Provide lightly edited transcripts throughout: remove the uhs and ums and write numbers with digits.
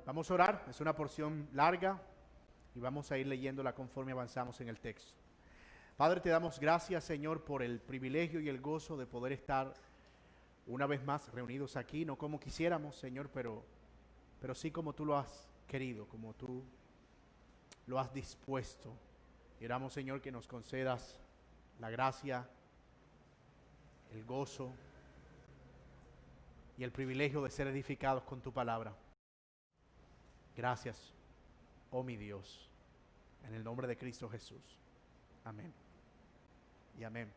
Vamos a orar, es una porción larga y vamos a ir leyéndola conforme avanzamos en el texto. Padre, te damos gracias, Señor, por el privilegio y el gozo de poder estar una vez más reunidos aquí, no como quisiéramos, Señor, pero sí como tú lo has querido, como tú lo has dispuesto. Y oramos, Señor, que nos concedas la gracia, el gozo y el privilegio de ser edificados con tu palabra. Gracias, oh mi Dios, en el nombre de Cristo Jesús. Amén y amén.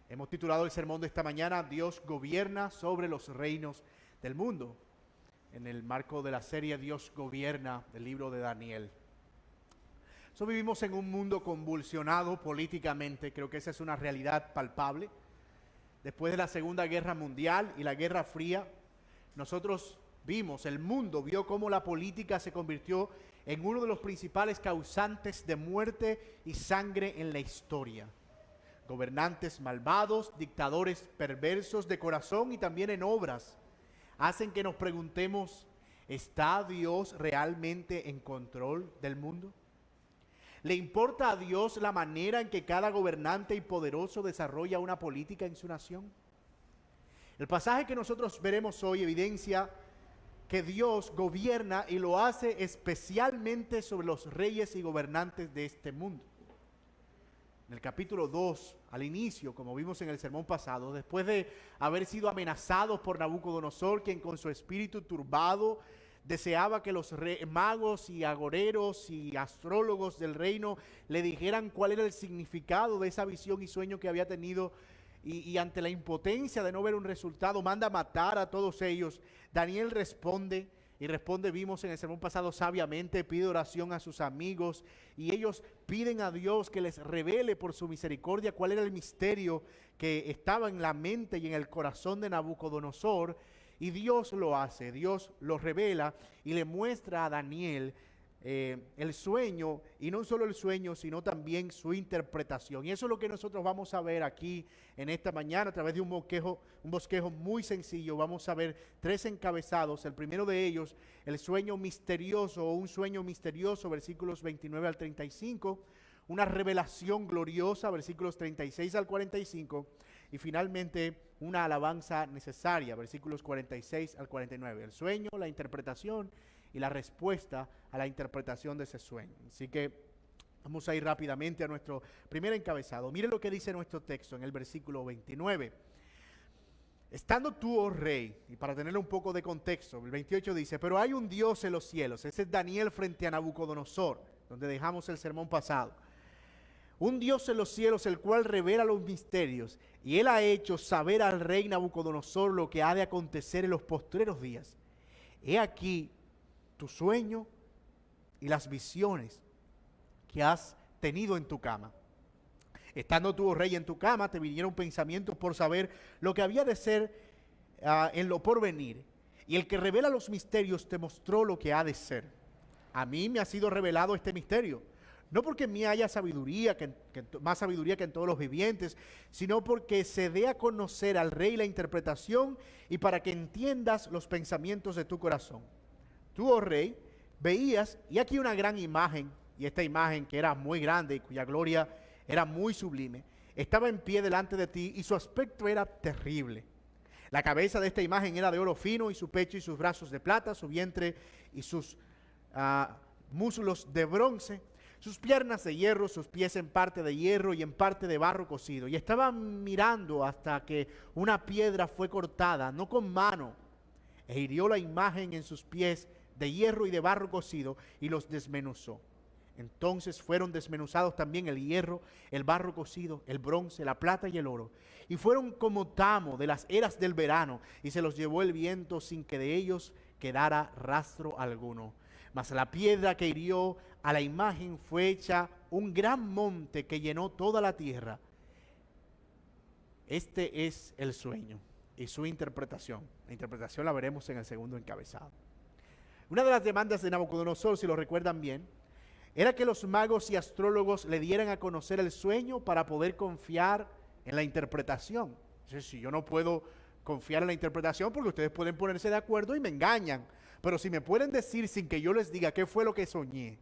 Hemos titulado el sermón de esta mañana, Dios gobierna sobre los reinos del mundo, en el marco de la serie Dios gobierna, del libro de Daniel. Vivimos en un mundo convulsionado políticamente, creo que esa es una realidad palpable. Después de la Segunda Guerra Mundial y la Guerra Fría, el mundo vio cómo la política se convirtió en uno de los principales causantes de muerte y sangre en la historia. Gobernantes malvados, dictadores perversos de corazón y también en obras, hacen que nos preguntemos, ¿está Dios realmente en control del mundo? ¿Le importa a Dios la manera en que cada gobernante y poderoso desarrolla una política en su nación? El pasaje que nosotros veremos hoy evidencia que Dios gobierna y lo hace especialmente sobre los reyes y gobernantes de este mundo. En el capítulo 2, al inicio, como vimos en el sermón pasado, después de haber sido amenazados por Nabucodonosor, quien con su espíritu turbado deseaba que los magos y agoreros y astrólogos del reino le dijeran cuál era el significado de esa visión y sueño que había tenido, y ante la impotencia de no ver un resultado, manda matar a todos ellos. Daniel responde, vimos en el sermón pasado sabiamente, pide oración a sus amigos, y ellos piden a Dios que les revele por su misericordia cuál era el misterio que estaba en la mente y en el corazón de Nabucodonosor, y Dios lo hace, Dios lo revela y le muestra a Daniel el sueño, y no solo el sueño, sino también su interpretación. Y eso es lo que nosotros vamos a ver aquí en esta mañana a través de un bosquejo muy sencillo. Vamos a ver 3 encabezados. El primero de ellos, el sueño misterioso o un sueño misterioso, versículos 29 al 35. Una revelación gloriosa, versículos 36 al 45. Y finalmente, una alabanza necesaria, versículos 46 al 49. El sueño, la interpretación y la respuesta a la interpretación de ese sueño. Así que vamos a ir rápidamente a nuestro primer encabezado. Miren lo que dice nuestro texto en el versículo 29. Estando tú, oh rey, y para tener un poco de contexto, el 28 dice, pero hay un Dios en los cielos. Ese es Daniel frente a Nabucodonosor, donde dejamos el sermón pasado. Un Dios en los cielos, el cual revela los misterios, y él ha hecho saber al rey Nabucodonosor lo que ha de acontecer en los postreros días. He aquí tu sueño y las visiones que has tenido en tu cama. Estando tú, oh rey, en tu cama, te vinieron pensamientos por saber lo que había de ser en lo porvenir. Y el que revela los misterios te mostró lo que ha de ser. A mí me ha sido revelado este misterio, no porque en mí haya sabiduría, más sabiduría que en todos los vivientes, sino porque se dé a conocer al rey la interpretación y para que entiendas los pensamientos de tu corazón. Tú, oh rey, veías, y aquí una gran imagen, y esta imagen que era muy grande y cuya gloria era muy sublime, estaba en pie delante de ti y su aspecto era terrible. La cabeza de esta imagen era de oro fino y su pecho y sus brazos de plata, su vientre y sus muslos de bronce, sus piernas de hierro, sus pies en parte de hierro y en parte de barro cocido. Y estaba mirando hasta que una piedra fue cortada, no con mano, e hirió la imagen en sus pies de hierro y de barro cocido y los desmenuzó. Entonces fueron desmenuzados también el hierro, el barro cocido, el bronce, la plata y el oro. Y fueron como tamo de las eras del verano, y se los llevó el viento sin que de ellos quedara rastro alguno. Mas la piedra que hirió a la imagen fue hecha un gran monte que llenó toda la tierra. Este es el sueño y su interpretación. La interpretación la veremos en el segundo encabezado. Una de las demandas de Nabucodonosor, si lo recuerdan bien, era que los magos y astrólogos le dieran a conocer el sueño para poder confiar en la interpretación. Entonces, si yo no puedo confiar en la interpretación, porque ustedes pueden ponerse de acuerdo y me engañan, pero si me pueden decir sin que yo les diga qué fue lo que soñé,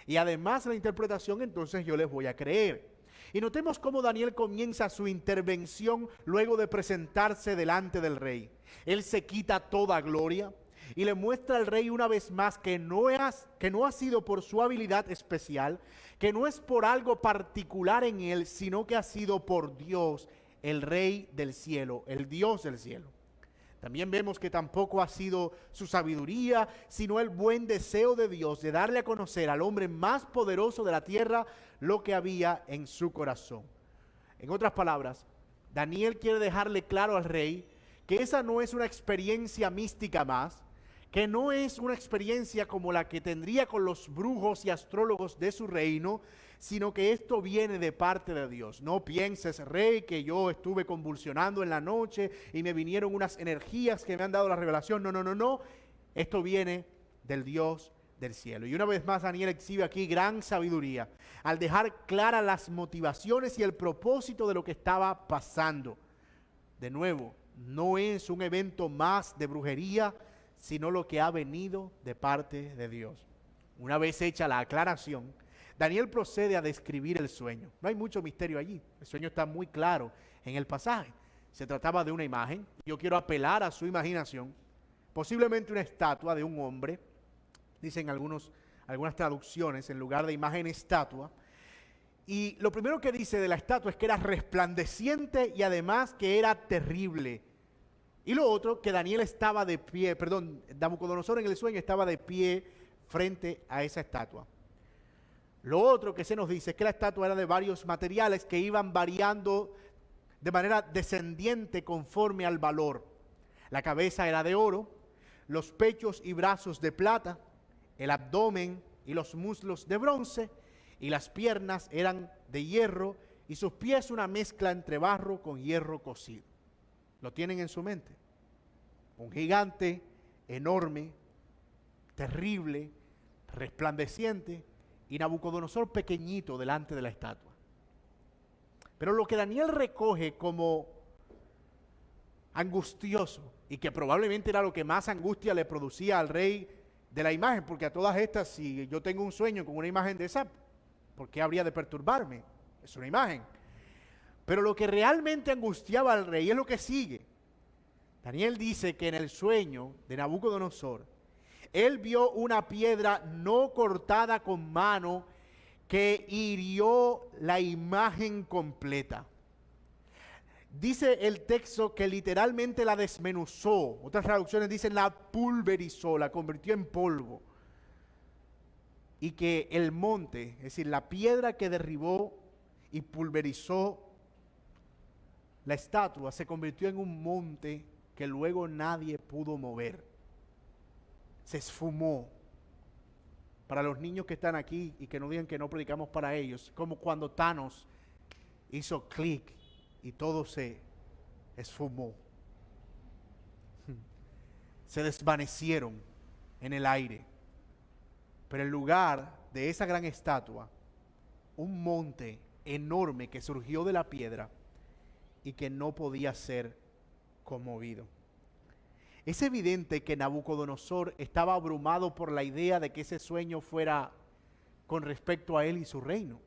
y además la interpretación, entonces yo les voy a creer. Y notemos cómo Daniel comienza su intervención luego de presentarse delante del rey. Él se quita toda gloria y le muestra al rey una vez más que no ha sido por su habilidad especial, que no es por algo particular en él, sino que ha sido por Dios, el Rey del cielo, el Dios del cielo. También vemos que tampoco ha sido su sabiduría, sino el buen deseo de Dios de darle a conocer al hombre más poderoso de la tierra lo que había en su corazón. En otras palabras, Daniel quiere dejarle claro al rey que esa no es una experiencia mística más, que no es una experiencia como la que tendría con los brujos y astrólogos de su reino, sino que esto viene de parte de Dios. No pienses, rey, que yo estuve convulsionando en la noche y me vinieron unas energías que me han dado la revelación. No, no, no, no. Esto viene del Dios del cielo. Y una vez más Daniel exhibe aquí gran sabiduría al dejar claras las motivaciones y el propósito de lo que estaba pasando. De nuevo, no es un evento más de brujería, sino lo que ha venido de parte de Dios. Una vez hecha la aclaración, Daniel procede a describir el sueño. No hay mucho misterio allí. El sueño está muy claro en el pasaje. Se trataba de una imagen. Yo quiero apelar a su imaginación. Posiblemente una estatua de un hombre. Dicen algunas traducciones, en lugar de imagen, estatua. Y lo primero que dice de la estatua es que era resplandeciente y además que era terrible. Y lo otro, que Nabucodonosor en el sueño estaba de pie frente a esa estatua. Lo otro que se nos dice es que la estatua era de varios materiales que iban variando de manera descendiente conforme al valor. La cabeza era de oro, los pechos y brazos de plata, el abdomen y los muslos de bronce, y las piernas eran de hierro, y sus pies una mezcla entre barro con hierro cocido. ¿Lo tienen en su mente? Un gigante enorme, terrible, resplandeciente, y Nabucodonosor pequeñito delante de la estatua. Pero lo que Daniel recoge como angustioso, y que probablemente era lo que más angustia le producía al rey de la imagen, porque a todas estas, si yo tengo un sueño con una imagen de esa, ¿por qué habría de perturbarme? Es una imagen. Pero lo que realmente angustiaba al rey es lo que sigue. Daniel dice que en el sueño de Nabucodonosor, él vio una piedra no cortada con mano que hirió la imagen completa. Dice el texto que literalmente la desmenuzó. Otras traducciones dicen la pulverizó, la convirtió en polvo. Y que el monte, es decir, la piedra que derribó y pulverizó la estatua, se convirtió en un monte que luego nadie pudo mover. Se esfumó. Para los niños que están aquí y que no digan que no predicamos para ellos, como cuando Thanos hizo clic y todo se esfumó. Se desvanecieron en el aire. Pero en lugar de esa gran estatua, un monte enorme que surgió de la piedra y que no podía ser conmovido. Es evidente que Nabucodonosor estaba abrumado por la idea de que ese sueño fuera con respecto a él y su reino.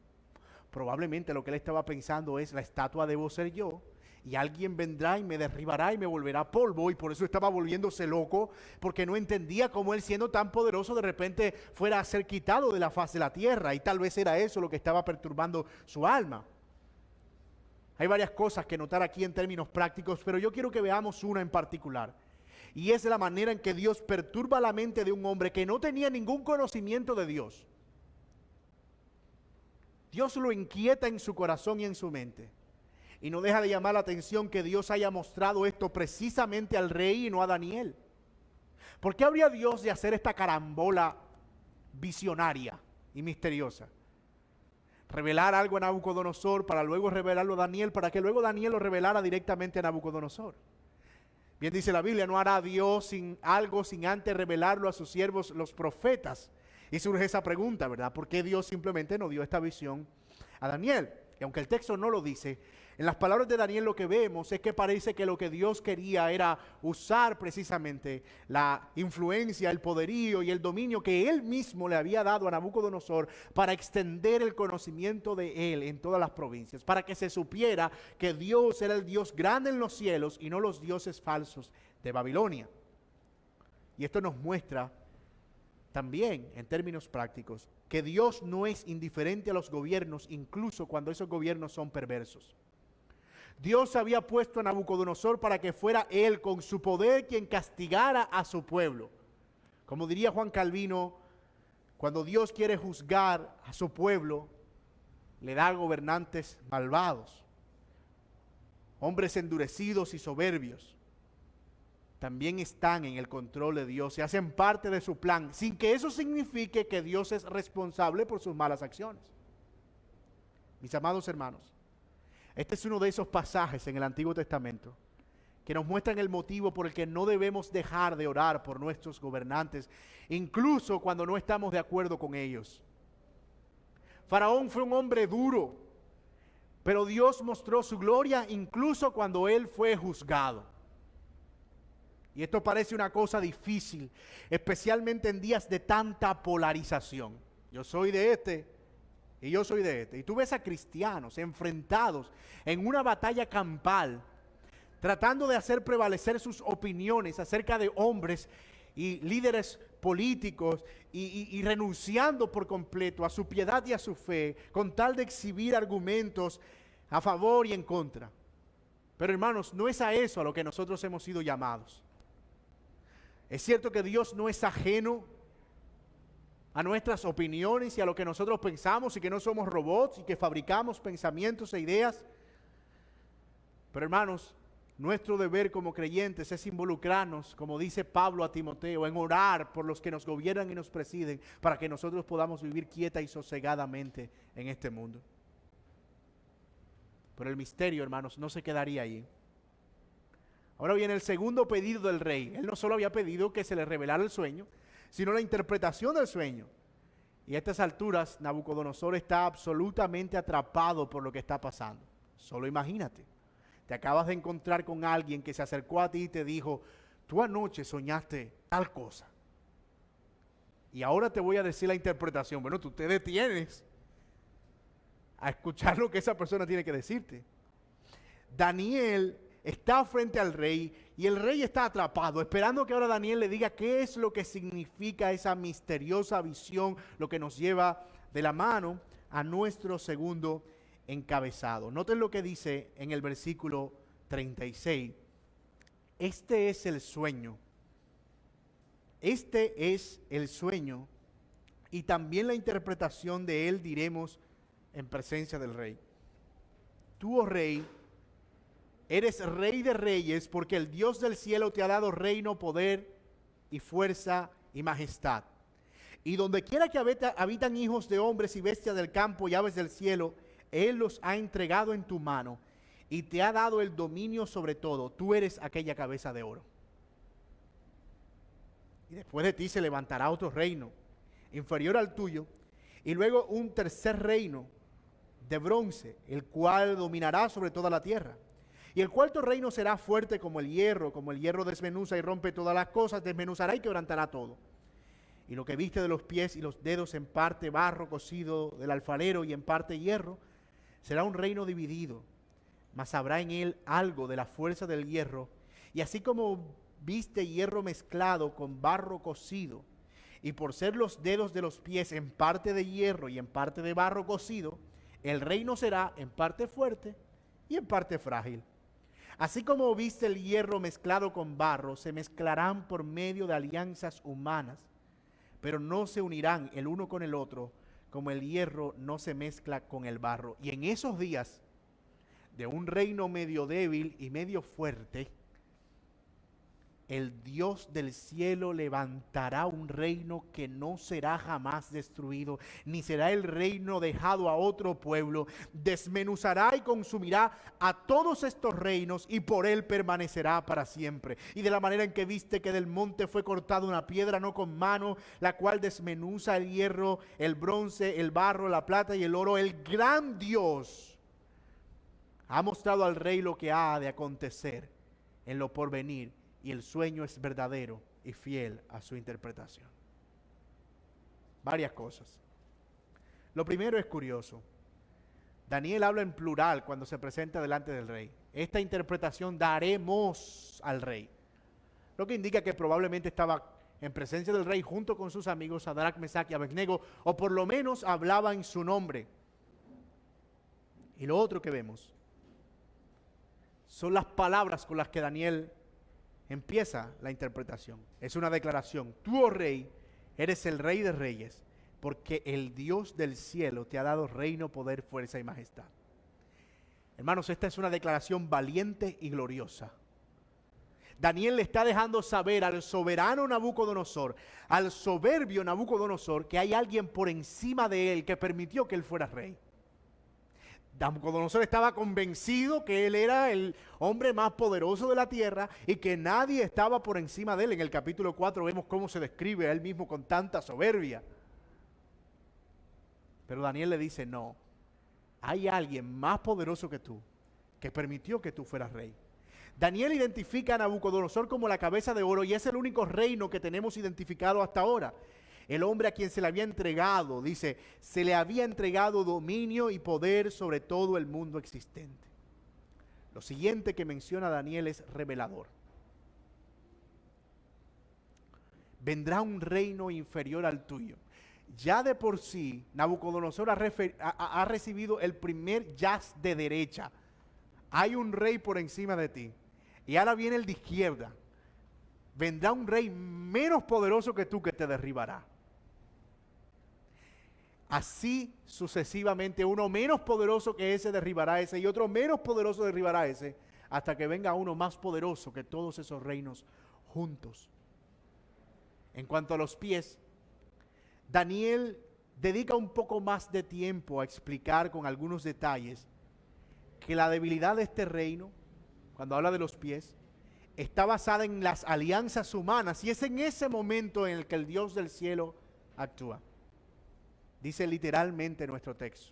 Probablemente lo que él estaba pensando es: la estatua debo ser yo, y alguien vendrá y me derribará y me volverá polvo, y por eso estaba volviéndose loco, porque no entendía cómo él, siendo tan poderoso, de repente fuera a ser quitado de la faz de la tierra, y tal vez era eso lo que estaba perturbando su alma. Hay varias cosas que notar aquí en términos prácticos, pero yo quiero que veamos una en particular. Y es la manera en que Dios perturba la mente de un hombre que no tenía ningún conocimiento de Dios. Dios lo inquieta en su corazón y en su mente. Y no deja de llamar la atención que Dios haya mostrado esto precisamente al rey y no a Daniel. ¿Por qué habría Dios de hacer esta carambola visionaria y misteriosa? Revelar algo a Nabucodonosor para luego revelarlo a Daniel, para que luego Daniel lo revelara directamente a Nabucodonosor. Bien dice la Biblia, no hará Dios algo sin antes revelarlo a sus siervos los profetas. Y surge esa pregunta, ¿verdad? ¿Por qué Dios simplemente no dio esta visión a Daniel? Y aunque el texto no lo dice, en las palabras de Daniel lo que vemos es que parece que lo que Dios quería era usar precisamente la influencia, el poderío y el dominio que él mismo le había dado a Nabucodonosor para extender el conocimiento de él en todas las provincias, para que se supiera que Dios era el Dios grande en los cielos y no los dioses falsos de Babilonia. Y esto nos muestra también, en términos prácticos, que Dios no es indiferente a los gobiernos, incluso cuando esos gobiernos son perversos. Dios había puesto a Nabucodonosor para que fuera él con su poder quien castigara a su pueblo. Como diría Juan Calvino, cuando Dios quiere juzgar a su pueblo, le da gobernantes malvados, hombres endurecidos y soberbios. También están en el control de Dios y hacen parte de su plan, sin que eso signifique que Dios es responsable por sus malas acciones. Mis amados hermanos, este es uno de esos pasajes en el Antiguo Testamento que nos muestran el motivo por el que no debemos dejar de orar por nuestros gobernantes, incluso cuando no estamos de acuerdo con ellos. Faraón fue un hombre duro, pero Dios mostró su gloria incluso cuando él fue juzgado. Y esto parece una cosa difícil, especialmente en días de tanta polarización. Yo soy de este y yo soy de este. Y tú ves a cristianos enfrentados en una batalla campal, tratando de hacer prevalecer sus opiniones acerca de hombres y líderes políticos y renunciando por completo a su piedad y a su fe, con tal de exhibir argumentos a favor y en contra. Pero hermanos, no es a eso a lo que nosotros hemos sido llamados. Es cierto que Dios no es ajeno a nuestras opiniones y a lo que nosotros pensamos y que no somos robots y que fabricamos pensamientos e ideas. Pero hermanos, nuestro deber como creyentes es involucrarnos, como dice Pablo a Timoteo, en orar por los que nos gobiernan y nos presiden para que nosotros podamos vivir quieta y sosegadamente en este mundo. Pero el misterio, hermanos, no se quedaría ahí. Ahora viene el segundo pedido del rey. Él no solo había pedido que se le revelara el sueño, sino la interpretación del sueño. Y a estas alturas, Nabucodonosor está absolutamente atrapado por lo que está pasando. Solo imagínate. Te acabas de encontrar con alguien que se acercó a ti y te dijo, tú anoche soñaste tal cosa. Y ahora te voy a decir la interpretación. Bueno, tú te detienes a escuchar lo que esa persona tiene que decirte. Daniel está frente al rey y el rey está atrapado, esperando que ahora Daniel le diga qué es lo que significa esa misteriosa visión, lo que nos lleva de la mano a nuestro segundo encabezado. Noten lo que dice en el versículo 36. Este es el sueño. Este es el sueño y también la interpretación de él diremos en presencia del rey. Tú, oh rey, eres rey de reyes porque el Dios del cielo te ha dado reino, poder y fuerza y majestad. Y donde quiera que habitan hijos de hombres y bestias del campo y aves del cielo, Él los ha entregado en tu mano y te ha dado el dominio sobre todo. Tú eres aquella cabeza de oro. Y después de ti se levantará otro reino inferior al tuyo y luego un tercer reino de bronce, el cual dominará sobre toda la tierra. Y el cuarto reino será fuerte como el hierro desmenuza y rompe todas las cosas, desmenuzará y quebrantará todo. Y lo que viste de los pies y los dedos en parte barro cocido del alfarero y en parte hierro, será un reino dividido, mas habrá en él algo de la fuerza del hierro. Y así como viste hierro mezclado con barro cocido, y por ser los dedos de los pies en parte de hierro y en parte de barro cocido, el reino será en parte fuerte y en parte frágil. Así como viste el hierro mezclado con barro, se mezclarán por medio de alianzas humanas, pero no se unirán el uno con el otro, como el hierro no se mezcla con el barro. Y en esos días, de un reino medio débil y medio fuerte, el Dios del cielo levantará un reino que no será jamás destruido, ni será el reino dejado a otro pueblo. Desmenuzará y consumirá a todos estos reinos y por él permanecerá para siempre. Y de la manera en que viste que del monte fue cortada una piedra no con mano, la cual desmenuza el hierro, el bronce, el barro, la plata y el oro, el gran Dios ha mostrado al rey lo que ha de acontecer en lo porvenir, y el sueño es verdadero y fiel a su interpretación. Varias cosas. Lo primero es curioso. Daniel habla en plural cuando se presenta delante del rey. Esta interpretación daremos al rey, lo que indica que probablemente estaba en presencia del rey junto con sus amigos Sadrach, Mesach y Abednego, o por lo menos hablaba en su nombre. Y lo otro que vemos son las palabras con las que Daniel empieza la interpretación. Es una declaración: tú, oh rey, eres el rey de reyes, porque el Dios del cielo te ha dado reino, poder, fuerza y majestad. Hermanos, esta es una declaración valiente y gloriosa. Daniel le está dejando saber al soberano Nabucodonosor, al soberbio Nabucodonosor, que hay alguien por encima de él que permitió que él fuera rey. Nabucodonosor estaba convencido que él era el hombre más poderoso de la tierra y que nadie estaba por encima de él. En el capítulo 4 vemos cómo se describe a él mismo con tanta soberbia. Pero Daniel le dice: no, hay alguien más poderoso que tú, que permitió que tú fueras rey. Daniel identifica a Nabucodonosor como la cabeza de oro y es el único reino que tenemos identificado hasta ahora. El hombre a quien se le había entregado, dice, se le había entregado dominio y poder sobre todo el mundo existente. Lo siguiente que menciona Daniel es revelador. Vendrá un reino inferior al tuyo. Ya de por sí, Nabucodonosor ha recibido el primer jazz de derecha. Hay un rey por encima de ti. Y ahora viene el de izquierda. Vendrá un rey menos poderoso que tú que te derribará. Así sucesivamente, uno menos poderoso que ese derribará a ese y otro menos poderoso derribará a ese, hasta que venga uno más poderoso que todos esos reinos juntos. En cuanto a los pies, Daniel dedica un poco más de tiempo a explicar con algunos detalles que la debilidad de este reino, cuando habla de los pies, está basada en las alianzas humanas y es en ese momento en el que el Dios del cielo actúa. Dice literalmente nuestro texto: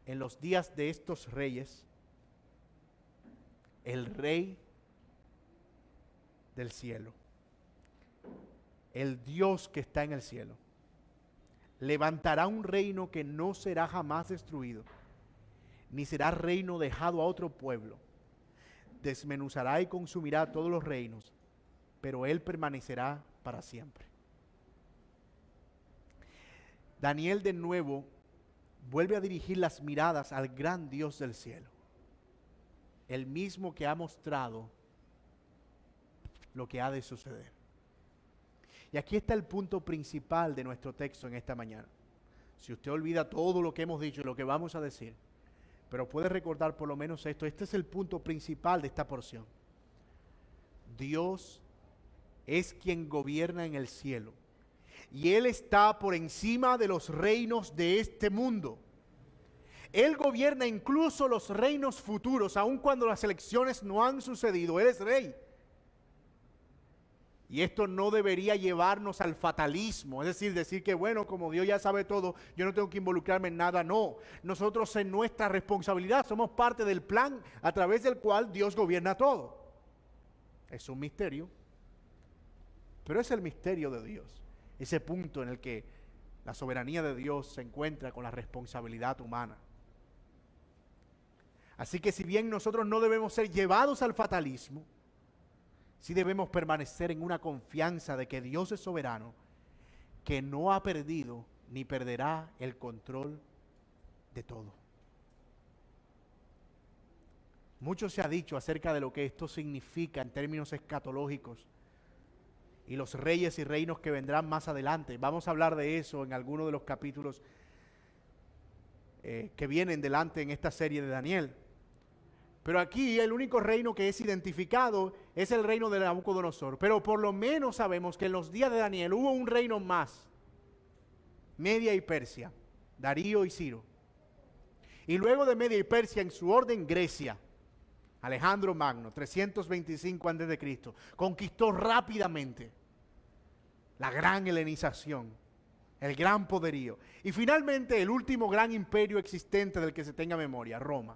en los días de estos reyes, el rey del cielo, el Dios que está en el cielo, levantará un reino que no será jamás destruido, ni será reino dejado a otro pueblo. Desmenuzará y consumirá todos los reinos, pero él permanecerá para siempre. Daniel de nuevo vuelve a dirigir las miradas al gran Dios del cielo, el mismo que ha mostrado lo que ha de suceder. Y aquí está el punto principal de nuestro texto en esta mañana. Si usted olvida todo lo que hemos dicho y lo que vamos a decir, pero puede recordar por lo menos esto, este es el punto principal de esta porción. Dios es quien gobierna en el cielo y Él está por encima de los reinos de este mundo. Él gobierna incluso los reinos futuros, aun cuando las elecciones no han sucedido. Él es rey. Y esto no debería llevarnos al fatalismo, es decir que bueno, como Dios ya sabe todo, yo no tengo que involucrarme en nada. No, nosotros en nuestra responsabilidad somos parte del plan a través del cual Dios gobierna todo. Es un misterio, pero es el misterio de Dios, ese punto en el que la soberanía de Dios se encuentra con la responsabilidad humana. Así que si bien nosotros no debemos ser llevados al fatalismo, sí debemos permanecer en una confianza de que Dios es soberano, que no ha perdido ni perderá el control de todo. Mucho se ha dicho acerca de lo que esto significa en términos escatológicos y los reyes y reinos que vendrán más adelante. Vamos a hablar de eso en alguno de los capítulos que vienen delante en esta serie de Daniel. Pero aquí el único reino que es identificado es el reino de Nabucodonosor. Pero por lo menos sabemos que en los días de Daniel hubo un reino más. Media y Persia, Darío y Ciro. Y luego de Media y Persia, en su orden, Grecia. Alejandro Magno, 325 a.C., conquistó rápidamente la gran helenización, el gran poderío. Y finalmente el último gran imperio existente del que se tenga memoria, Roma.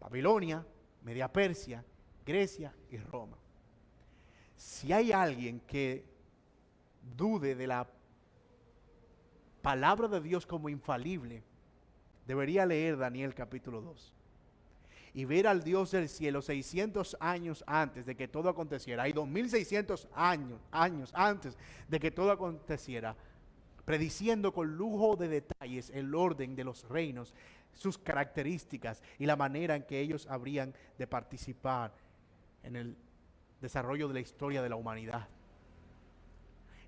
Babilonia, Media Persia, Grecia y Roma. Si hay alguien que dude de la palabra de Dios como infalible, debería leer Daniel capítulo 2 y ver al Dios del cielo 600 años antes de que todo aconteciera. Hay 2600 años antes de que todo aconteciera, prediciendo con lujo de detalles el orden de los reinos, sus características y la manera en que ellos habrían de participar en el desarrollo de la historia de la humanidad.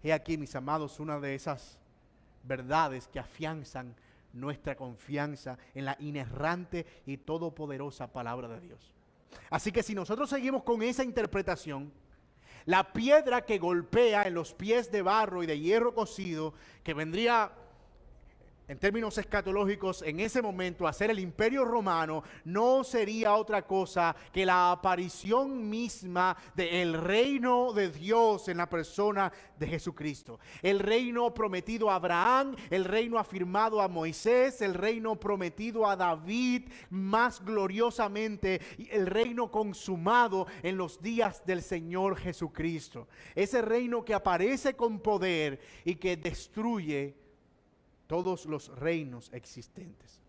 He aquí, mis amados, una de esas verdades que afianzan nuestra confianza en la inerrante y todopoderosa palabra de Dios. Así que si nosotros seguimos con esa interpretación, la piedra que golpea en los pies de barro y de hierro cocido, que vendría en términos escatológicos en ese momento a ser el imperio romano, no sería otra cosa que la aparición misma del reino de Dios en la persona de Jesucristo. El reino prometido a Abraham, el reino afirmado a Moisés, el reino prometido a David más gloriosamente, y el reino consumado en los días del Señor Jesucristo. Ese reino que aparece con poder y que destruye todos los reinos existentes.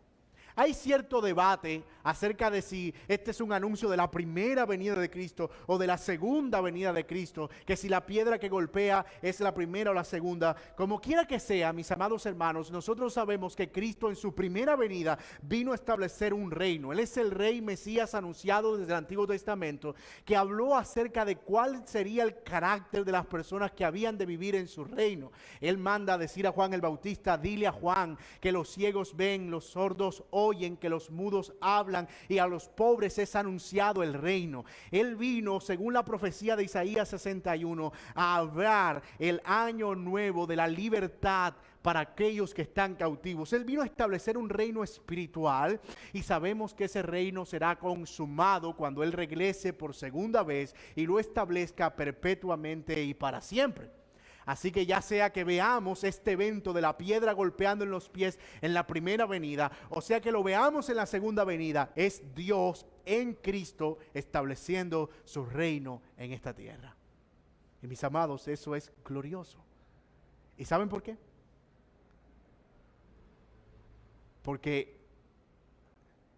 Hay cierto debate acerca de si este es un anuncio de la primera venida de Cristo o de la segunda venida de Cristo, que si la piedra que golpea es la primera o la segunda. Como quiera que sea, mis amados hermanos, nosotros sabemos que Cristo en su primera venida vino a establecer un reino. Él es el Rey Mesías anunciado desde el Antiguo Testamento, que habló acerca de cuál sería el carácter de las personas que habían de vivir en su reino. Él manda a decir a Juan el Bautista: dile a Juan que los ciegos ven, los sordos oyen, que los mudos hablan, y a los pobres es anunciado el reino. Él vino, según la profecía de Isaías 61, a hablar el año nuevo de la libertad para aquellos que están cautivos. Él vino a establecer un reino espiritual, y sabemos que ese reino será consumado cuando Él regrese por segunda vez y lo establezca perpetuamente y para siempre. Así que ya sea que veamos este evento de la piedra golpeando en los pies en la primera venida, o sea que lo veamos en la segunda venida, es Dios en Cristo estableciendo su reino en esta tierra. Y mis amados, eso es glorioso. ¿Y saben por qué? Porque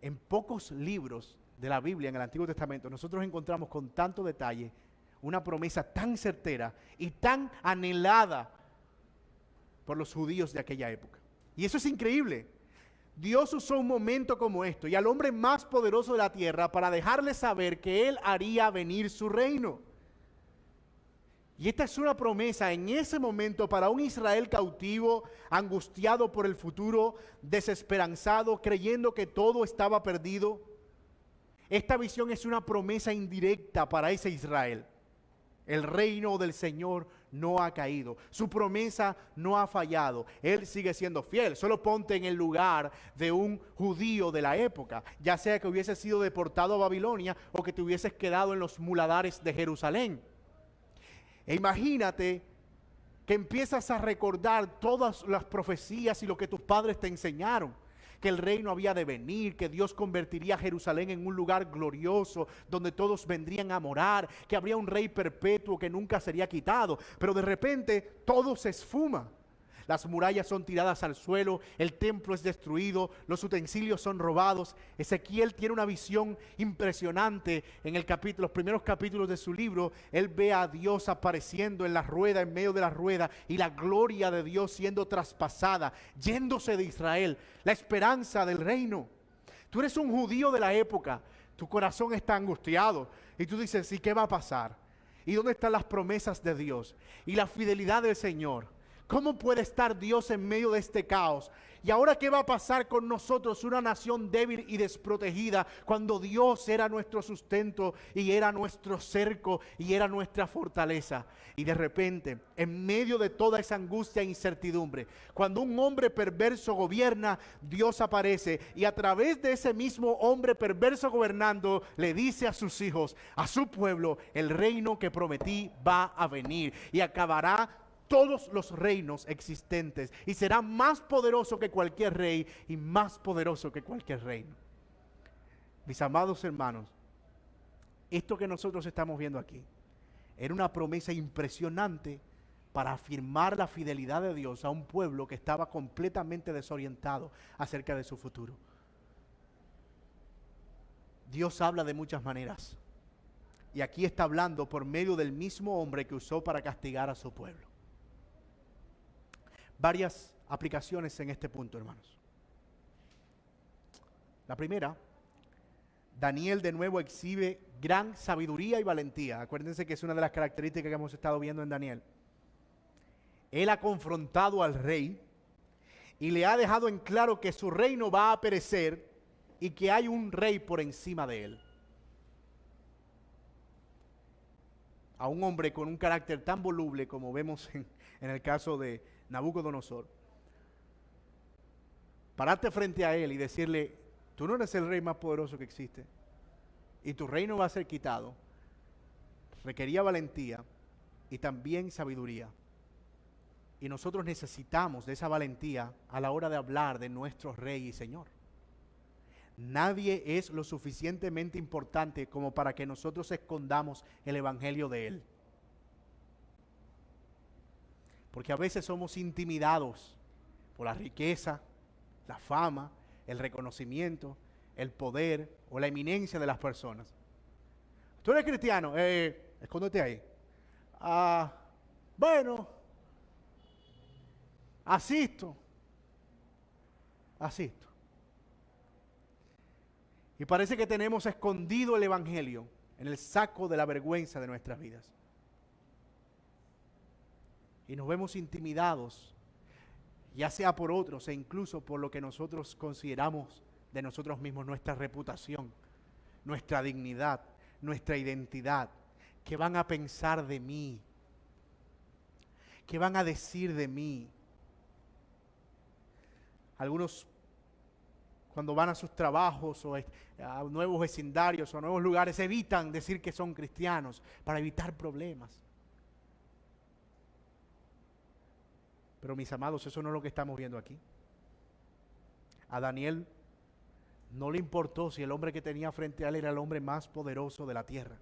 en pocos libros de la Biblia en el Antiguo Testamento nosotros encontramos con tanto detalle una promesa tan certera y tan anhelada por los judíos de aquella época. Y eso es increíble. Dios usó un momento como esto y al hombre más poderoso de la tierra para dejarle saber que Él haría venir su reino. Y esta es una promesa en ese momento para un Israel cautivo, angustiado por el futuro, desesperanzado, creyendo que todo estaba perdido. Esta visión es una promesa indirecta para ese Israel. El reino del Señor no ha caído. Su promesa no ha fallado. Él sigue siendo fiel. Solo ponte en el lugar de un judío de la época, ya sea que hubiese sido deportado a Babilonia o que te hubieses quedado en los muladares de Jerusalén. E imagínate que empiezas a recordar todas las profecías y lo que tus padres te enseñaron. Que el reino había de venir, que Dios convertiría a Jerusalén en un lugar glorioso donde todos vendrían a morar, que habría un rey perpetuo que nunca sería quitado. Pero de repente todo se esfuma. Las murallas son tiradas al suelo, el templo es destruido, los utensilios son robados. Ezequiel tiene una visión impresionante en los primeros capítulos de su libro. Él ve a Dios apareciendo en la rueda, en medio de la rueda, y la gloria de Dios siendo traspasada, yéndose de Israel, la esperanza del reino. Tú eres un judío de la época, tu corazón está angustiado y tú dices: ¿y qué va a pasar? ¿Y dónde están las promesas de Dios y la fidelidad del Señor? ¿Cómo puede estar Dios en medio de este caos? ¿Y ahora qué va a pasar con nosotros, una nación débil y desprotegida, cuando Dios era nuestro sustento y era nuestro cerco y era nuestra fortaleza? Y de repente, en medio de toda esa angustia e incertidumbre, cuando un hombre perverso gobierna, Dios aparece y a través de ese mismo hombre perverso gobernando, le dice a sus hijos, a su pueblo, el reino que prometí va a venir y acabará todos los reinos existentes y será más poderoso que cualquier rey y más poderoso que cualquier reino. Mis amados hermanos, esto que nosotros estamos viendo aquí era una promesa impresionante para afirmar la fidelidad de Dios a un pueblo que estaba completamente desorientado acerca de su futuro. Dios habla de muchas maneras y aquí está hablando por medio del mismo hombre que usó para castigar a su pueblo. Varias aplicaciones en este punto, hermanos. La primera, Daniel de nuevo exhibe gran sabiduría y valentía. Acuérdense que es una de las características que hemos estado viendo en Daniel. Él ha confrontado al rey y le ha dejado en claro que su reino va a perecer y que hay un rey por encima de él. A un hombre con un carácter tan voluble como vemos en el caso de Nabucodonosor, pararte frente a él y decirle, tú no eres el rey más poderoso que existe y tu reino va a ser quitado, requería valentía y también sabiduría. Y nosotros necesitamos de esa valentía a la hora de hablar de nuestro Rey y Señor. Nadie es lo suficientemente importante como para que nosotros escondamos el evangelio de Él. Porque a veces somos intimidados por la riqueza, la fama, el reconocimiento, el poder o la eminencia de las personas. Tú eres cristiano, escóndete ahí. Bueno, asisto. Y parece que tenemos escondido el evangelio en el saco de la vergüenza de nuestras vidas. Y nos vemos intimidados, ya sea por otros e incluso por lo que nosotros consideramos de nosotros mismos, nuestra reputación, nuestra dignidad, nuestra identidad. ¿Qué van a pensar de mí? ¿Qué van a decir de mí? Algunos, cuando van a sus trabajos o a nuevos vecindarios o a nuevos lugares, evitan decir que son cristianos para evitar problemas. Pero mis amados, eso no es lo que estamos viendo aquí. A Daniel no le importó si el hombre que tenía frente a él era el hombre más poderoso de la tierra.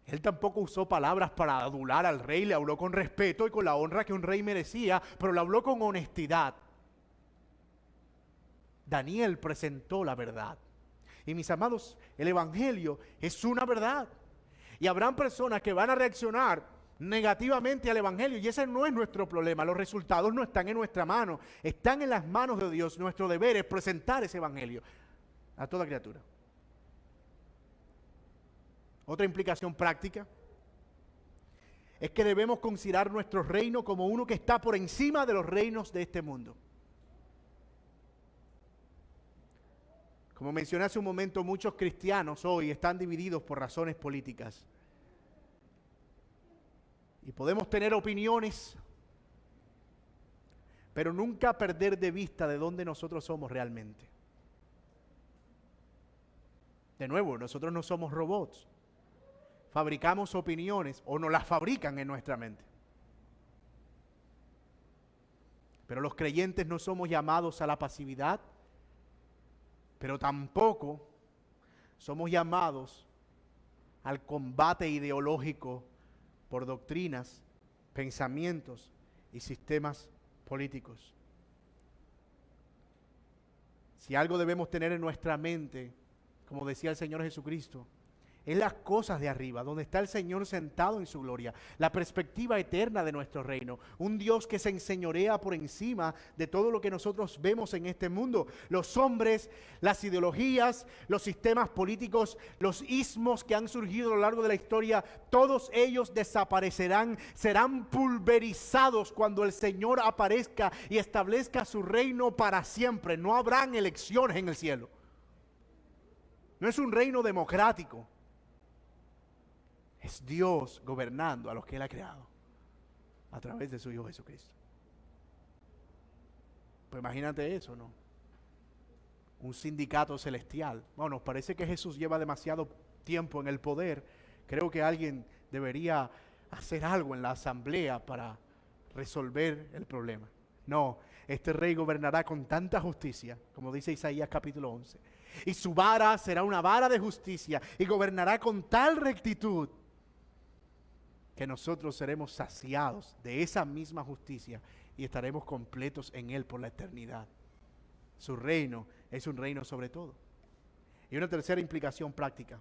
Él tampoco usó palabras para adular al rey, le habló con respeto y con la honra que un rey merecía, pero le habló con honestidad. Daniel presentó la verdad. Y mis amados, el evangelio es una verdad. Y habrán personas que van a reaccionar negativamente al evangelio y ese no es nuestro problema. Los resultados no están en nuestra mano, están en las manos de Dios. Nuestro deber es presentar ese evangelio a toda criatura. Otra implicación práctica es que debemos considerar nuestro reino como uno que está por encima de los reinos de este mundo. Como mencioné hace un momento, muchos cristianos hoy están divididos por razones políticas. Y podemos tener opiniones, pero nunca perder de vista de dónde nosotros somos realmente. De nuevo, nosotros no somos robots. Fabricamos opiniones o nos las fabrican en nuestra mente. Pero los creyentes no somos llamados a la pasividad, pero tampoco somos llamados al combate ideológico por doctrinas, pensamientos y sistemas políticos. Si algo debemos tener en nuestra mente, como decía el Señor Jesucristo, en las cosas de arriba, donde está el Señor sentado en su gloria, la perspectiva eterna de nuestro reino, un Dios que se enseñorea por encima de todo lo que nosotros vemos en este mundo. Los hombres, las ideologías, los sistemas políticos, los ismos que han surgido a lo largo de la historia, todos ellos desaparecerán, serán pulverizados cuando el Señor aparezca y establezca su reino para siempre. No habrán elecciones en el cielo. No es un reino democrático. Es Dios gobernando a los que Él ha creado a través de su Hijo Jesucristo. Pues imagínate eso, ¿no? Un sindicato celestial. Bueno, nos parece que Jesús lleva demasiado tiempo en el poder. Creo que alguien debería hacer algo en la asamblea para resolver el problema. No, este rey gobernará con tanta justicia, como dice Isaías capítulo 11. Y su vara será una vara de justicia y gobernará con tal rectitud que nosotros seremos saciados de esa misma justicia y estaremos completos en Él por la eternidad. Su reino es un reino sobre todo. Y una tercera implicación práctica.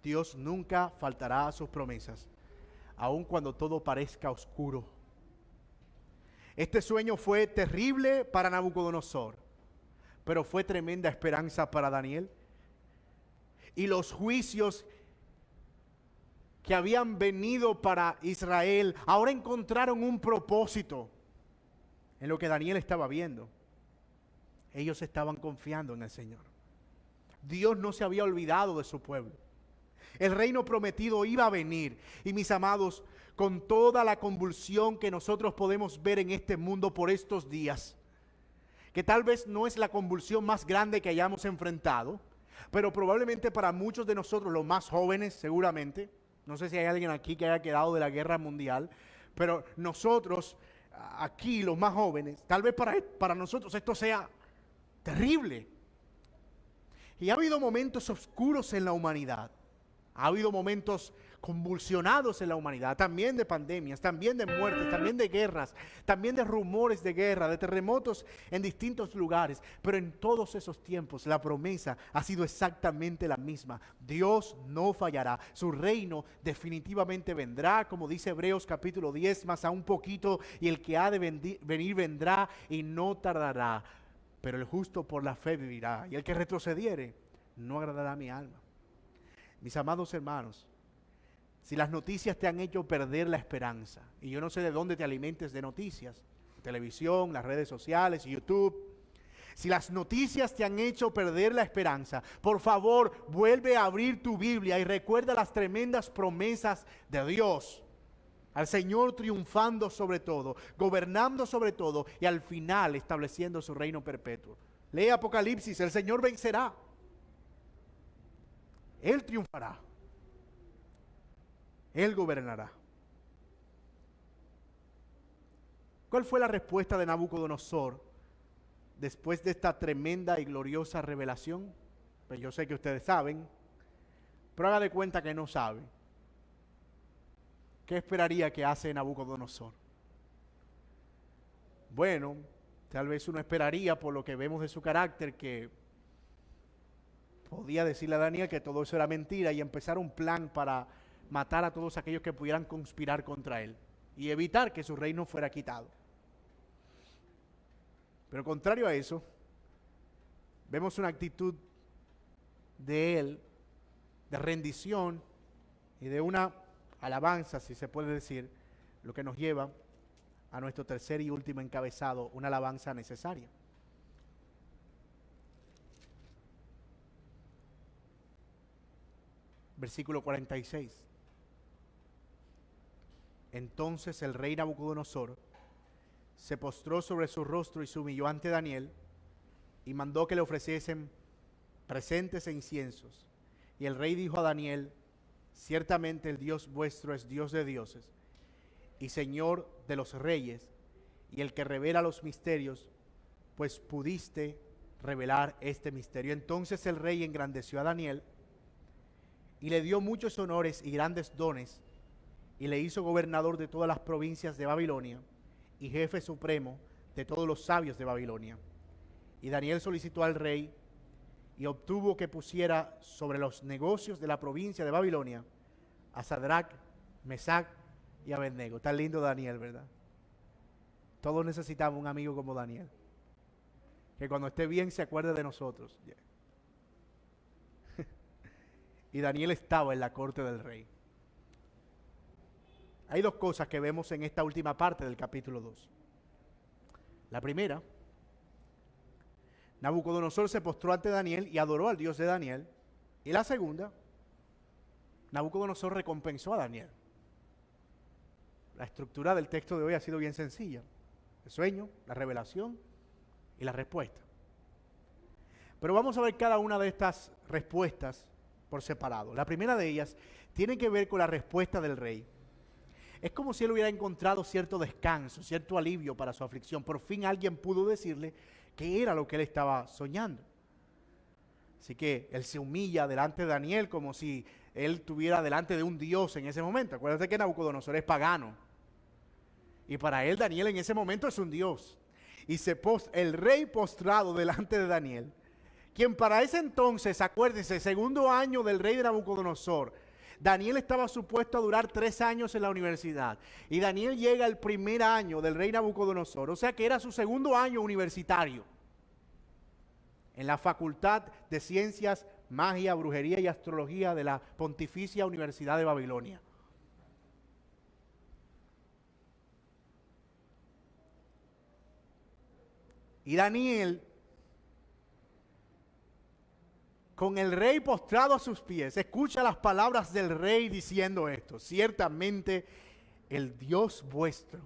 Dios nunca faltará a sus promesas, aun cuando todo parezca oscuro. Este sueño fue terrible para Nabucodonosor, pero fue tremenda esperanza para Daniel. Y los juicios que habían venido para Israel, ahora encontraron un propósito en lo que Daniel estaba viendo. Ellos estaban confiando en el Señor. Dios no se había olvidado de su pueblo. El reino prometido iba a venir. Y mis amados, con toda la convulsión que nosotros podemos ver en este mundo por estos días, que tal vez no es la convulsión más grande que hayamos enfrentado, pero probablemente para muchos de nosotros, los más jóvenes seguramente, no sé si hay alguien aquí que haya quedado de la guerra mundial, pero nosotros, aquí los más jóvenes, tal vez para nosotros esto sea terrible. Y ha habido momentos oscuros en la humanidad. Ha habido momentos convulsionados en la humanidad, también de pandemias, también de muertes, también de guerras, también de rumores de guerra, de terremotos en distintos lugares. Pero en todos esos tiempos la promesa ha sido exactamente la misma. Dios no fallará. Su reino definitivamente vendrá, como dice Hebreos capítulo 10, más a un poquito, y el que ha de venir vendrá y no tardará. Pero el justo por la fe vivirá, y el que retrocediere no agradará a mi alma. Mis amados hermanos, si las noticias te han hecho perder la esperanza, y yo no sé de dónde te alimentes de noticias, televisión, las redes sociales, YouTube, si las noticias te han hecho perder la esperanza, por favor, vuelve a abrir tu Biblia y recuerda las tremendas promesas de Dios, al Señor triunfando sobre todo, gobernando sobre todo, y al final estableciendo su reino perpetuo. Lee Apocalipsis, el Señor vencerá. Él triunfará. Él gobernará. ¿Cuál fue la respuesta de Nabucodonosor después de esta tremenda y gloriosa revelación? Pues yo sé que ustedes saben, pero haga de cuenta que no sabe. ¿Qué esperaría que hace Nabucodonosor? Bueno, tal vez uno esperaría, por lo que vemos de su carácter, que podía decirle a Daniel que todo eso era mentira y empezar un plan para matar a todos aquellos que pudieran conspirar contra él y evitar que su reino fuera quitado. Pero contrario a eso, vemos una actitud de él, de rendición y de una alabanza, si se puede decir, lo que nos lleva a nuestro tercer y último encabezado, una alabanza necesaria. Versículo 46. Entonces el rey Nabucodonosor se postró sobre su rostro y se humilló ante Daniel y mandó que le ofreciesen presentes e inciensos. Y el rey dijo a Daniel: ciertamente el Dios vuestro es Dios de dioses y Señor de los reyes, y el que revela los misterios, pues pudiste revelar este misterio. Entonces el rey engrandeció a Daniel y le dio muchos honores y grandes dones, y le hizo gobernador de todas las provincias de Babilonia y jefe supremo de todos los sabios de Babilonia. Y Daniel solicitó al rey y obtuvo que pusiera sobre los negocios de la provincia de Babilonia a Sadrach, Mesach y Abednego. Tan lindo Daniel, ¿verdad? Todos necesitamos un amigo como Daniel, que cuando esté bien se acuerde de nosotros. Y Daniel estaba en la corte del rey. Hay dos cosas que vemos en esta última parte del capítulo 2. La primera, Nabucodonosor se postró ante Daniel y adoró al Dios de Daniel. Y la segunda, Nabucodonosor recompensó a Daniel. La estructura del texto de hoy ha sido bien sencilla. El sueño, la revelación y la respuesta. Pero vamos a ver cada una de estas respuestas por separado. La primera de ellas tiene que ver con la respuesta del rey. Es como si él hubiera encontrado cierto descanso, cierto alivio para su aflicción. Por fin alguien pudo decirle qué era lo que él estaba soñando. Así que él se humilla delante de Daniel como si él estuviera delante de un dios en ese momento. Acuérdate que Nabucodonosor es pagano. Y para él Daniel en ese momento es un dios. Y el rey postrado delante de Daniel, quien para ese entonces, acuérdense, segundo año del rey de Nabucodonosor, Daniel estaba supuesto a durar 3 años en la universidad. Y Daniel llega el primer año del rey Nabucodonosor, o sea que era su segundo año universitario en la Facultad de Ciencias, Magia, Brujería y Astrología de la Pontificia Universidad de Babilonia. Y Daniel, con el rey postrado a sus pies, escucha las palabras del rey diciendo esto: ciertamente el Dios vuestro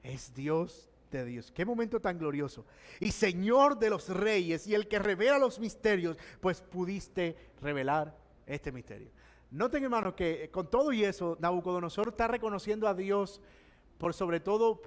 es Dios de Dios. Qué momento tan glorioso. Y Señor de los reyes y el que revela los misterios, pues pudiste revelar este misterio. Noten, hermanos, que con todo y eso, Nabucodonosor está reconociendo a Dios por sobre todo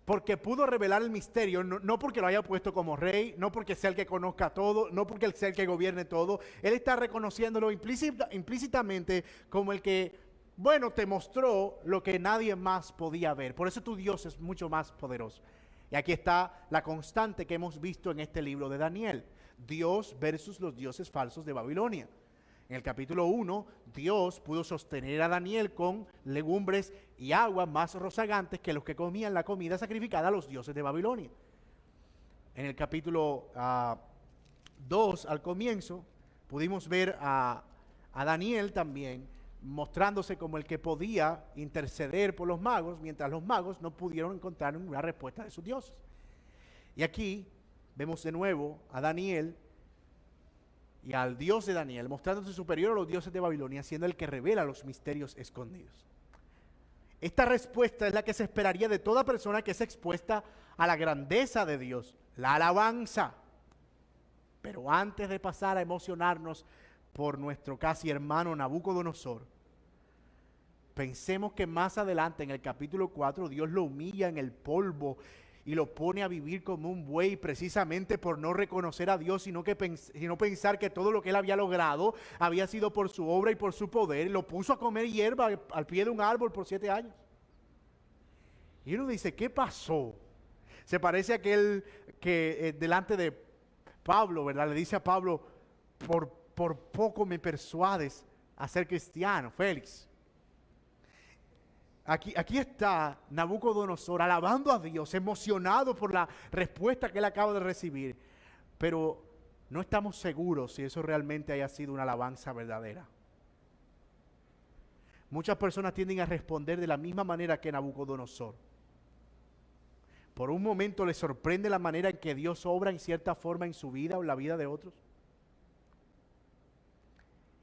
porque pudo revelar el misterio, no porque lo haya puesto como rey, no porque sea el que conozca todo, no porque sea el que gobierne todo. Él está reconociéndolo implícitamente como el que, bueno, te mostró lo que nadie más podía ver. Por eso tu Dios es mucho más poderoso. Y aquí está la constante que hemos visto en este libro de Daniel: Dios versus los dioses falsos de Babilonia. En el capítulo 1, Dios pudo sostener a Daniel con legumbres y agua más rozagantes que los que comían la comida sacrificada a los dioses de Babilonia. En el capítulo 2, al comienzo, pudimos ver a Daniel también mostrándose como el que podía interceder por los magos, mientras los magos no pudieron encontrar una respuesta de sus dioses. Y aquí vemos de nuevo a Daniel y al Dios de Daniel, mostrándose superior a los dioses de Babilonia, siendo el que revela los misterios escondidos. Esta respuesta es la que se esperaría de toda persona que es expuesta a la grandeza de Dios, la alabanza. Pero antes de pasar a emocionarnos por nuestro casi hermano Nabucodonosor, pensemos que más adelante en el capítulo 4 Dios lo humilla en el polvo y lo pone a vivir como un buey precisamente por no reconocer a Dios, sino pensar que todo lo que él había logrado había sido por su obra y por su poder. Lo puso a comer hierba al pie de un árbol por 7 años. Y uno dice, ¿qué pasó? Se parece a aquel que delante de Pablo, ¿verdad? Le dice a Pablo, por poco me persuades a ser cristiano, Félix. Aquí está Nabucodonosor alabando a Dios, emocionado por la respuesta que él acaba de recibir, pero no estamos seguros si eso realmente haya sido una alabanza verdadera. Muchas personas tienden a responder de la misma manera que Nabucodonosor. Por un momento les sorprende la manera en que Dios obra en cierta forma en su vida o en la vida de otros.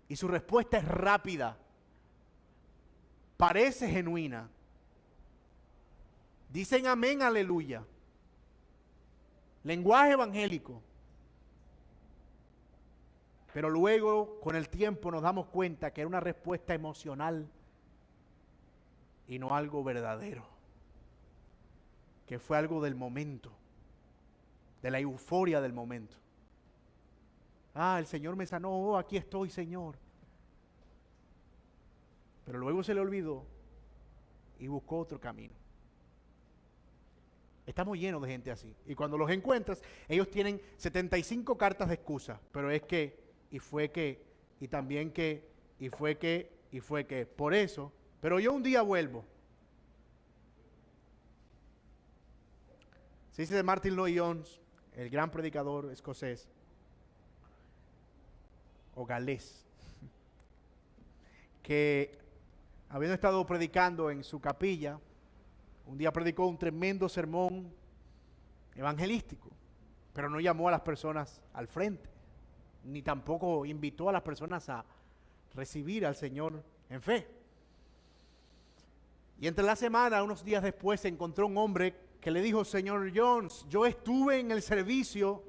Y su respuesta es rápida. Parece genuina. Dicen amén, aleluya. Lenguaje evangélico. Pero luego, con el tiempo, nos damos cuenta que era una respuesta emocional y no algo verdadero. Que fue algo del momento, de la euforia del momento. Ah, el Señor me sanó, oh, aquí estoy, Señor. Pero luego se le olvidó y buscó otro camino. Estamos llenos de gente así. Y cuando los encuentras, ellos tienen 75 cartas de excusa. Pero es que, y fue que, y también que, y fue que, y fue que. Por eso, pero yo un día vuelvo. Se dice de Martin Lloyd-Jones, el gran predicador escocés, o galés, que habiendo estado predicando en su capilla, un día predicó un tremendo sermón evangelístico, pero no llamó a las personas al frente, ni tampoco invitó a las personas a recibir al Señor en fe. Y entre la semana, unos días después, se encontró un hombre que le dijo: señor Jones, yo estuve en el servicio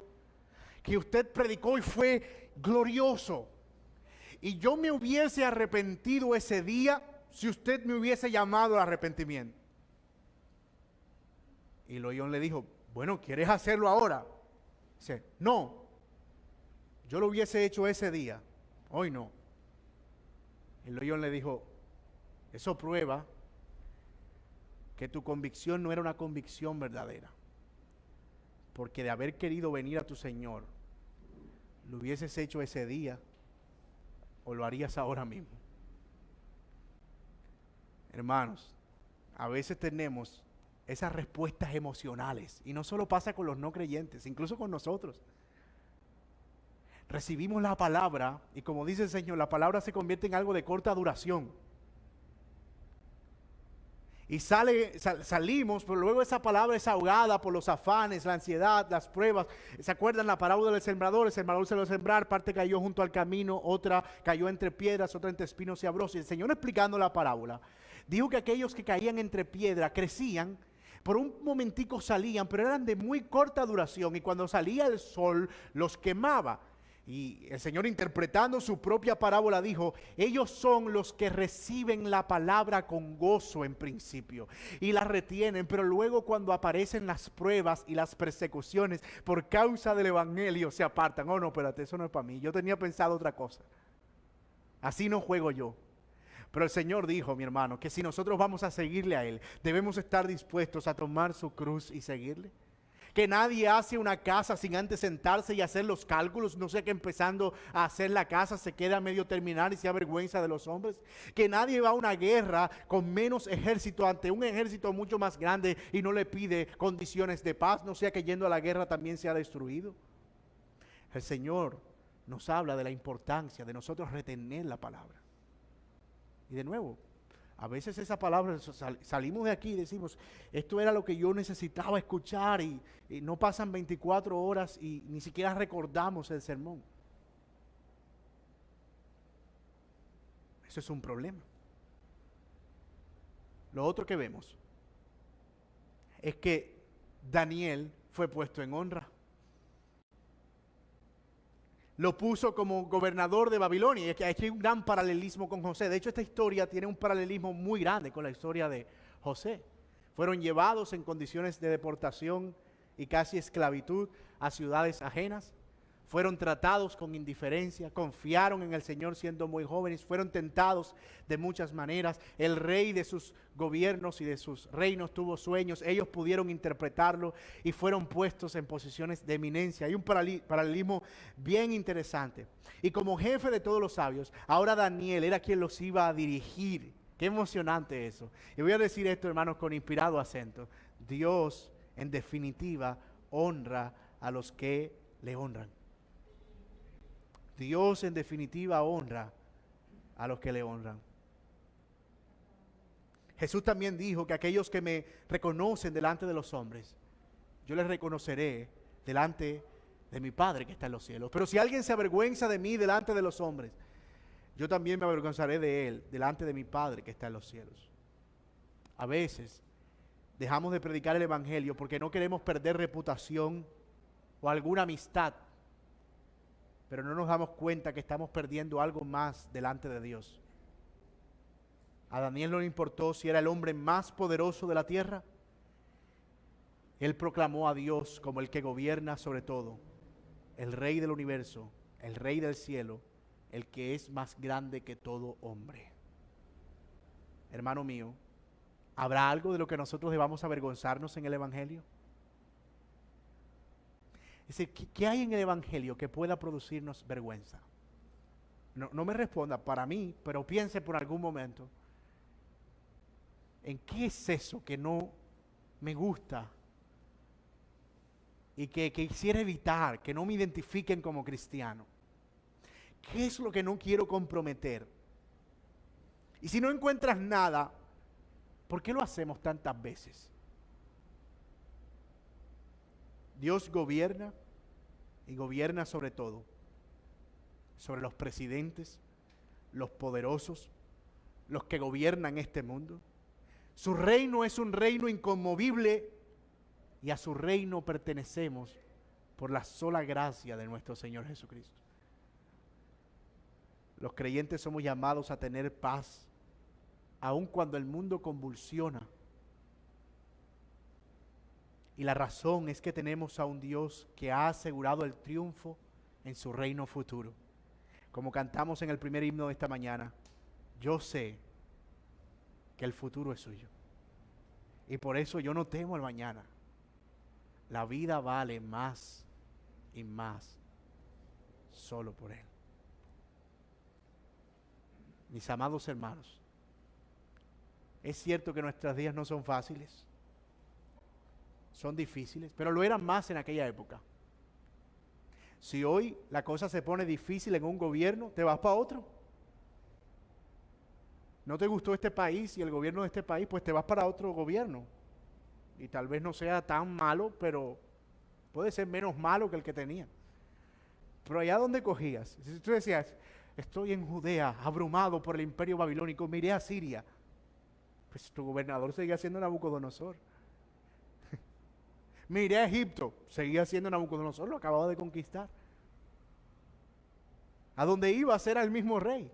que usted predicó y fue glorioso. Y yo me hubiese arrepentido ese día si usted me hubiese llamado al arrepentimiento. Y Lloyd le dijo: bueno, ¿quieres hacerlo ahora? Dice: no, yo lo hubiese hecho ese día, hoy no. Y Lloyd le dijo: eso prueba que tu convicción no era una convicción verdadera, porque de haber querido venir a tu Señor, lo hubieses hecho ese día o lo harías ahora mismo. Hermanos, a veces tenemos esas respuestas emocionales, y no solo pasa con los no creyentes, incluso con nosotros. Recibimos la palabra y, como dice el Señor, la palabra se convierte en algo de corta duración. Y salimos, pero luego esa palabra es ahogada por los afanes, la ansiedad, las pruebas. ¿Se acuerdan la parábola del sembrador? El sembrador se lo sembrar, parte cayó junto al camino, otra cayó entre piedras, otra entre espinos y abrojos. Y el Señor, explicando la parábola, dijo que aquellos que caían entre piedras crecían, por un momentico salían, pero eran de muy corta duración, y cuando salía el sol los quemaba. Y el Señor, interpretando su propia parábola, dijo: ellos son los que reciben la palabra con gozo en principio y la retienen, pero luego cuando aparecen las pruebas y las persecuciones por causa del evangelio se apartan. Oh no, espérate, eso no es para mí, yo tenía pensado otra cosa, así no juego yo. Pero el Señor dijo, mi hermano, que si nosotros vamos a seguirle a Él, debemos estar dispuestos a tomar su cruz y seguirle. Que nadie hace una casa sin antes sentarse y hacer los cálculos, no sea que empezando a hacer la casa se quede a medio terminar y se avergüenza de los hombres. Que nadie va a una guerra con menos ejército ante un ejército mucho más grande y no le pide condiciones de paz, no sea que yendo a la guerra también sea destruido. El Señor nos habla de la importancia de nosotros retener la palabra. Y de nuevo, a veces esa palabra, salimos de aquí y decimos: esto era lo que yo necesitaba escuchar, y no pasan 24 horas y ni siquiera recordamos el sermón. Eso es un problema. Lo otro que vemos es que Daniel fue puesto en honra. Lo puso como gobernador de Babilonia. Y aquí hay un gran paralelismo con José. De hecho, esta historia tiene un paralelismo muy grande con la historia de José. Fueron llevados en condiciones de deportación y casi esclavitud a ciudades ajenas. Fueron tratados con indiferencia, confiaron en el Señor siendo muy jóvenes, fueron tentados de muchas maneras. El rey de sus gobiernos y de sus reinos tuvo sueños, ellos pudieron interpretarlo y fueron puestos en posiciones de eminencia. Hay un paralelismo bien interesante. Y como jefe de todos los sabios, ahora Daniel era quien los iba a dirigir. Qué emocionante eso. Y voy a decir esto, hermanos, con inspirado acento. Dios, en definitiva, honra a los que le honran. Dios, en definitiva, honra a los que le honran. Jesús también dijo que aquellos que me reconocen delante de los hombres, yo les reconoceré delante de mi Padre que está en los cielos. Pero si alguien se avergüenza de mí delante de los hombres, yo también me avergonzaré de él delante de mi Padre que está en los cielos. A veces dejamos de predicar el evangelio porque no queremos perder reputación o alguna amistad, pero no nos damos cuenta que estamos perdiendo algo más delante de Dios. A Daniel no le importó si era el hombre más poderoso de la tierra. Él proclamó a Dios como el que gobierna sobre todo, el Rey del universo, el Rey del cielo, el que es más grande que todo hombre. Hermano mío, ¿habrá algo de lo que nosotros debamos avergonzarnos en el evangelio? Es decir, ¿qué hay en el Evangelio que pueda producirnos vergüenza? No me responda para mí, pero piense por algún momento. ¿En qué es eso que no me gusta y que quisiera evitar, que no me identifiquen como cristiano? ¿Qué es lo que no quiero comprometer? Y si no encuentras nada, ¿por qué lo hacemos tantas veces? Dios gobierna y gobierna sobre todo, sobre los presidentes, los poderosos, los que gobiernan este mundo. Su reino es un reino inconmovible y a su reino pertenecemos por la sola gracia de nuestro Señor Jesucristo. Los creyentes somos llamados a tener paz, aun cuando el mundo convulsiona. Y la razón es que tenemos a un Dios que ha asegurado el triunfo en su reino futuro. Como cantamos en el primer himno de esta mañana, yo sé que el futuro es suyo. Y por eso yo no temo el mañana. La vida vale más y más solo por Él. Mis amados hermanos, es cierto que nuestros días no son fáciles, son difíciles, pero lo eran más en aquella época. Si hoy la cosa se pone difícil en un gobierno, te vas para otro. ¿No te gustó este país y el gobierno de este país? Pues te vas para otro gobierno. Y tal vez no sea tan malo, pero puede ser menos malo que el que tenía. Pero allá donde cogías, si tú decías, estoy en Judea, abrumado por el imperio babilónico, miré a Siria, pues tu gobernador seguía siendo Nabucodonosor. Miré a Egipto, seguía siendo Nabucodonosor, lo acababa de conquistar. A donde iba a ser el mismo rey.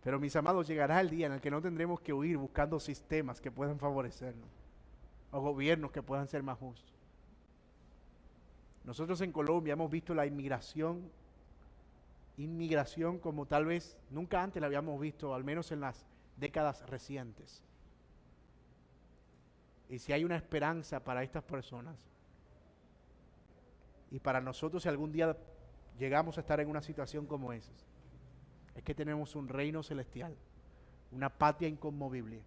Pero mis amados, llegará el día en el que no tendremos que huir buscando sistemas que puedan favorecernos, o gobiernos que puedan ser más justos. Nosotros en Colombia hemos visto la inmigración como tal vez nunca antes la habíamos visto, al menos en las décadas recientes. Y si hay una esperanza para estas personas, y para nosotros si algún día llegamos a estar en una situación como esa, es que tenemos un reino celestial, una patria inconmovible,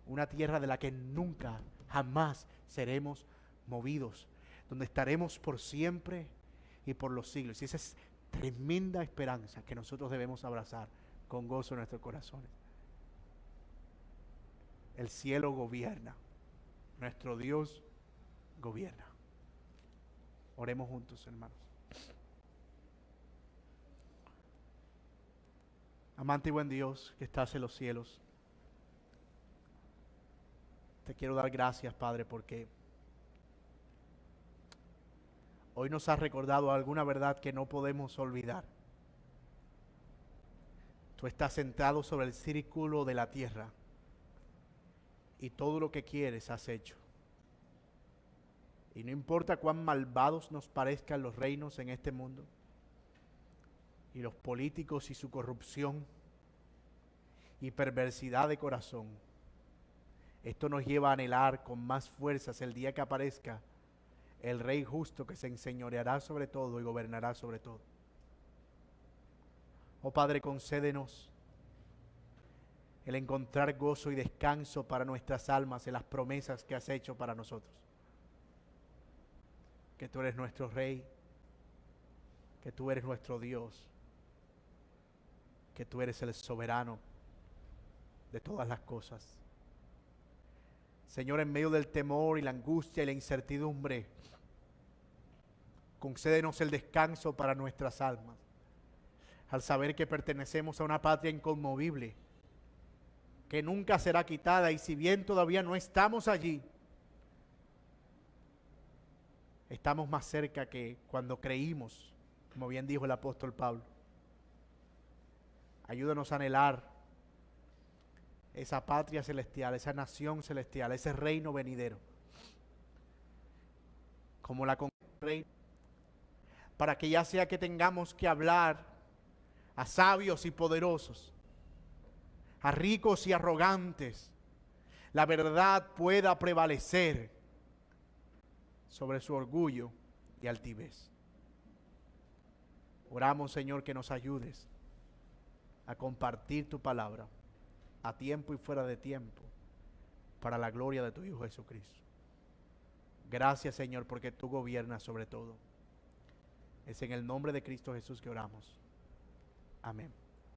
una tierra de la que nunca, jamás seremos movidos, donde estaremos por siempre y por los siglos. Y esa es tremenda esperanza que nosotros debemos abrazar con gozo en nuestros corazones. El cielo gobierna, nuestro Dios gobierna. Oremos juntos, hermanos. Amante y buen Dios que estás en los cielos, te quiero dar gracias, Padre, porque hoy nos has recordado alguna verdad que no podemos olvidar. Tú estás sentado sobre el círculo de la tierra y todo lo que quieres has hecho. Y no importa cuán malvados nos parezcan los reinos en este mundo, y los políticos y su corrupción y perversidad de corazón, esto nos lleva a anhelar con más fuerzas el día que aparezca el Rey justo que se enseñoreará sobre todo y gobernará sobre todo. Oh Padre, concédenos el encontrar gozo y descanso para nuestras almas en las promesas que has hecho para nosotros. Que tú eres nuestro Rey, que tú eres nuestro Dios, que tú eres el soberano de todas las cosas. Señor, en medio del temor y la angustia y la incertidumbre, concédenos el descanso para nuestras almas, al saber que pertenecemos a una patria inconmovible, que nunca será quitada, y si bien todavía no estamos allí, estamos más cerca que cuando creímos, como bien dijo el apóstol Pablo. Ayúdanos a anhelar esa patria celestial, esa nación celestial, ese reino venidero, como la reina, para que ya sea que tengamos que hablar a sabios y poderosos, a ricos y arrogantes, la verdad pueda prevalecer sobre su orgullo y altivez. Oramos, Señor, que nos ayudes a compartir tu palabra a tiempo y fuera de tiempo para la gloria de tu Hijo Jesucristo. Gracias, Señor, porque tú gobiernas sobre todo. Es en el nombre de Cristo Jesús que oramos. Amén.